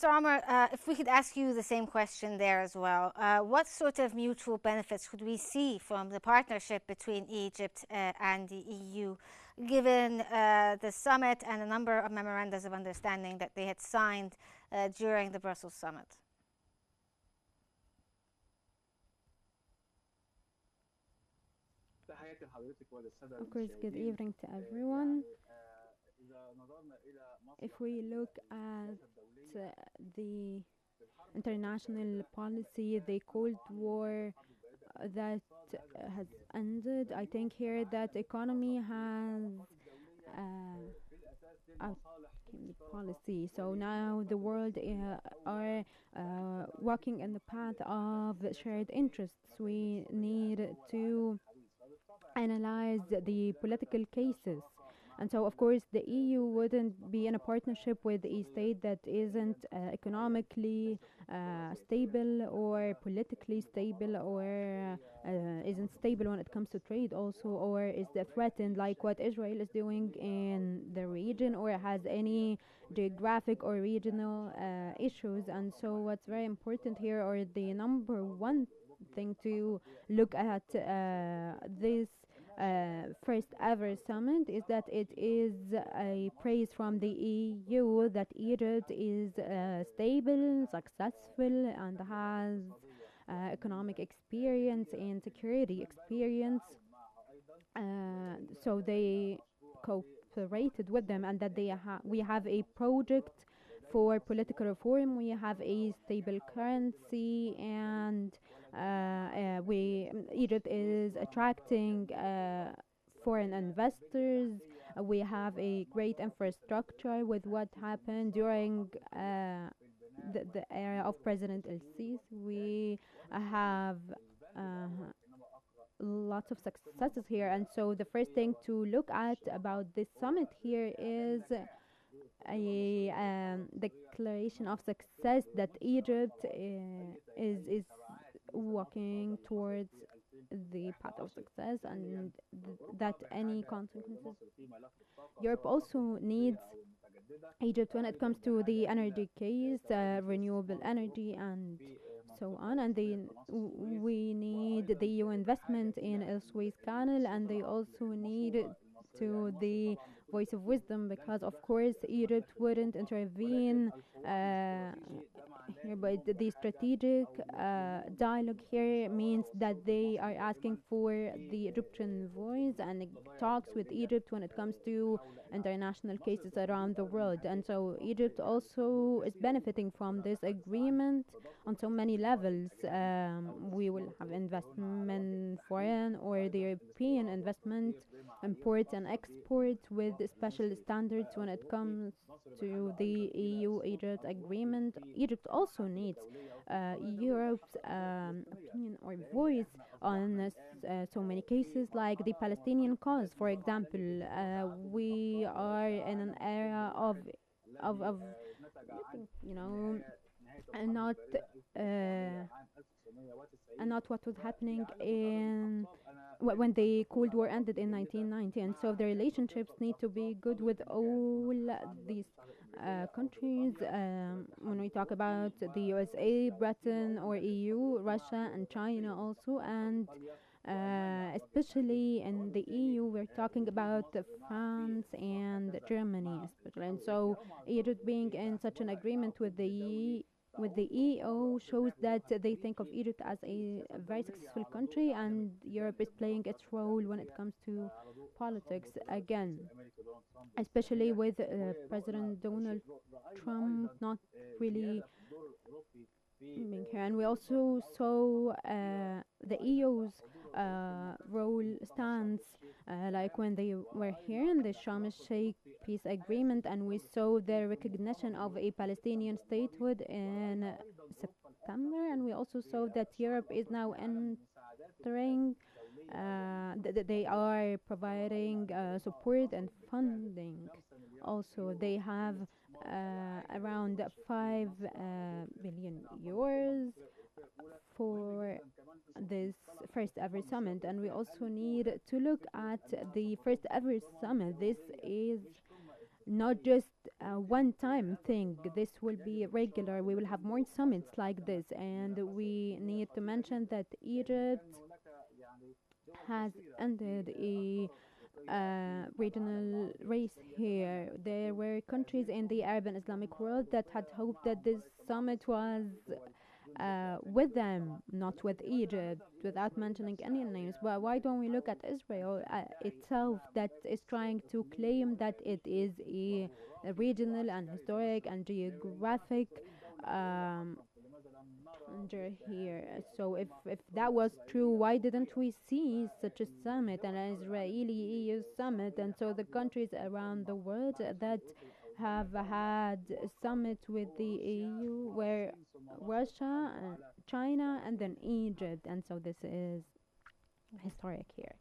Mr. Omar, if we could ask you the same question there as well, what sort of mutual benefits could we see from the partnership between Egypt and the EU, given the summit and a number of memorandums of understanding that they had signed during the Brussels summit? Of course, good evening to everyone. If we look at the international policy, the Cold War that has ended, I think here that economy has outcome the policy. So now the world are walking in the path of shared interests. We need to analyze the political cases. And so, of course, the EU wouldn't be in a partnership with a state that isn't economically stable or politically stable or isn't stable when it comes to trade, also, or is threatened, like what Israel is doing in the region, or has any geographic or regional issues. And so, what's very important here, or the number one thing to look at this first ever summit, is that it is a praise from the EU that Egypt is stable, successful, and has economic experience and security experience. So they cooperated with them, and that we have a project for political reform. We have a stable currency, and we Egypt is attracting foreign investors. We have a great infrastructure with what happened during the era of President El Sisi. We have uh, lots of successes here, and so the first thing to look at about this summit here is a declaration of success that Egypt is walking towards the path of success, and that any consequences. Europe also needs Egypt when it comes to the energy case, renewable energy, and so on. And we need the EU investment in El Suez Canal, and they also need to the voice of wisdom, because of course Egypt wouldn't intervene here, but the strategic dialogue here means that they are asking for the Egyptian voice and talks with Egypt when it comes to international cases around the world. And so Egypt also is benefiting from this agreement on so many levels. We will have investment, foreign or the European investment, imports and exports with special standards when it comes to the EU Egypt agreement. Egypt also needs Europe's opinion or voice on so many cases, like the Palestinian cause, for example. We are in an era of you know, and not uh, and not what was happening in when the Cold War ended in 1990. And so the relationships need to be good with all these countries. When we talk about the USA, Britain, or EU, Russia, and China also, and especially in the EU, we're talking about France and Germany, especially. And so Egypt being in such an agreement with the EO shows that they think of Egypt as a very successful country, and Europe is playing its role when it comes to politics again, especially with President Donald Trump not really being here. And we also saw the EU's role stands, like when they were here in the Sharm el-Sheikh peace agreement, and we saw the recognition of a Palestinian statehood in September. And we also saw that Europe is now entering, they are providing support and funding. Also, they have around 5 billion euros for this first ever summit. And we also need to look at the first ever summit. This is not just a one-time thing. This will be regular. We will have more summits like this, and we need to mention that Egypt has ended a regional race here. There were countries in the Arab and Islamic world that had hoped that this summit was with them, not with Egypt, without mentioning any names. But why don't we look at Israel itself, that is trying to claim that it is a regional and historic and geographic um, under here? So if that was true, why didn't we see such a summit, an Israeli EU summit? And so the countries around the world that have had a summit with the EU were Russia and China and then Egypt, and so this is historic here.